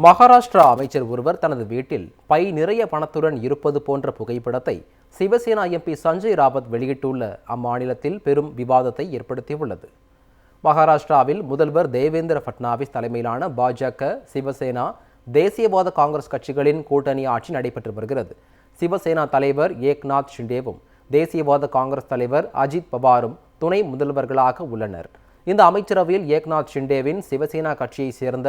மகாராஷ்டிரா அமைச்சர் ஒருவர் தனது வீட்டில் பை நிறைய பணத்துடன் இருப்பது போன்ற புகைப்படத்தை சிவசேனா எம்பி சஞ்சய் ராவத் வெளியிட்டுள்ள அம்மாநிலத்தில் பெரும் விவாதத்தை ஏற்படுத்தியுள்ளது. மகாராஷ்டிராவில் முதல்வர் தேவேந்திர ஃபட்னாவிஸ் தலைமையிலான பாஜக, சிவசேனா, தேசியவாத காங்கிரஸ் கட்சிகளின் கூட்டணி ஆட்சி நடைபெற்று வருகிறது. சிவசேனா தலைவர் ஏக்நாத் ஷிண்டேவும் தேசியவாத காங்கிரஸ் தலைவர் அஜித் பவாரும் துணை முதல்வர்களாக உள்ளனர். இந்த அமைச்சரவையில் ஏக்நாத் ஷிண்டேவின் சிவசேனா கட்சியைச் சேர்ந்த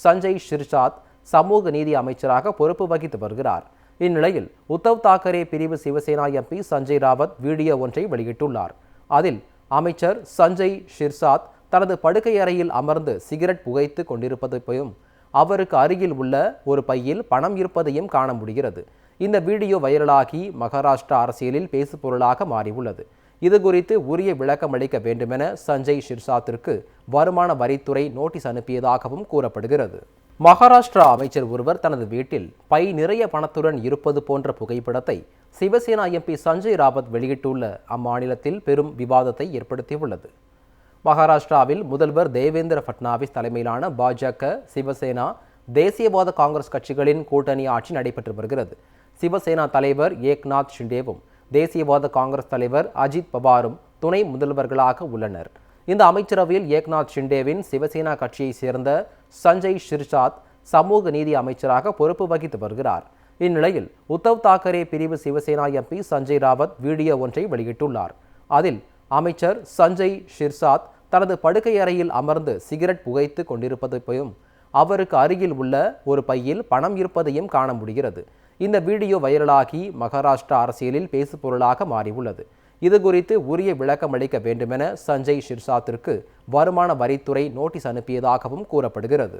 சஞ்சய் ஷிர்சாத் சமூக நீதி அமைச்சராக பொறுப்பு வகித்து வருகிறார். இந்நிலையில் உத்தவ் தாக்கரே பிரிவு சிவசேனா எம்பி சஞ்சய் ராவத் வீடியோ ஒன்றை வெளியிட்டுள்ளார். அதில் அமைச்சர் சஞ்சய் ஷிர்சாத் தனது படுக்கை அறையில் அமர்ந்து சிகரெட் புகைத்து கொண்டிருப்பதையும் அவருக்கு அருகில் உள்ள ஒரு பையில் பணம் இருப்பதையும் காண முடிகிறது. இந்த வீடியோ வைரலாகி மகாராஷ்டிரா அரசியலில் பேசுபொருளாக மாறியுள்ளது. இது குறித்து உரிய விளக்கம் அளிக்க வேண்டுமென சஞ்சய் ஷிர்சாத்திற்கு வருமான வரித்துறை நோட்டீஸ் அனுப்பியதாகவும் கூறப்படுகிறது. மகாராஷ்டிரா அமைச்சர் ஒருவர் தனது வீட்டில் பை நிறைய பணத்துடன் இருப்பது போன்ற புகைப்படத்தை சிவசேனா எம்பி சஞ்சய் ராவத் வெளியிட்டுள்ள அம்மாநிலத்தில் பெரும் விவாதத்தை ஏற்படுத்தியுள்ளது. மகாராஷ்டிராவில் முதல்வர் தேவேந்திர ஃபட்னாவிஸ் தலைமையிலான பாஜக, சிவசேனா, தேசியவாத காங்கிரஸ் கட்சிகளின் கூட்டணி ஆட்சி நடைபெற்று வருகிறது. சிவசேனா தலைவர் ஏக்நாத் ஷிண்டேவும் தேசியவாத காங்கிரஸ் தலைவர் அஜித் பவாரும் துணை முதல்வர்களாக உள்ளனர். இந்த அமைச்சரவையில் ஏக்நாத் ஷிண்டேவின் சிவசேனா கட்சியைச் சேர்ந்த சஞ்சய் ஷிர்சாத் சமூக நீதி அமைச்சராக பொறுப்பு வகித்து வருகிறார். இந்நிலையில் உத்தவ் தாக்கரே பிரிவு சிவசேனா எம்பி சஞ்சய் ராவத் வீடியோ ஒன்றை வெளியிட்டுள்ளார். அதில் அமைச்சர் சஞ்சய் ஷிர்சாத் தனது படுக்கை அறையில் அமர்ந்து சிகரெட் புகைத்து கொண்டிருப்பதையும் அவருக்கு அருகில் உள்ள ஒரு பையில் பணம் இருப்பதையும் காண முடிகிறது. இந்த வீடியோ வைரலாகி மகாராஷ்டிரா அரசியலில் பேசுபொருளாக மாறியுள்ளது. இது குறித்து உரிய விளக்கம் அளிக்க வேண்டுமென சஞ்சய் ஷிர்சாத்திற்கு வருமான வரித்துறை நோட்டீஸ் அனுப்பியதாகவும் கூறப்படுகிறது.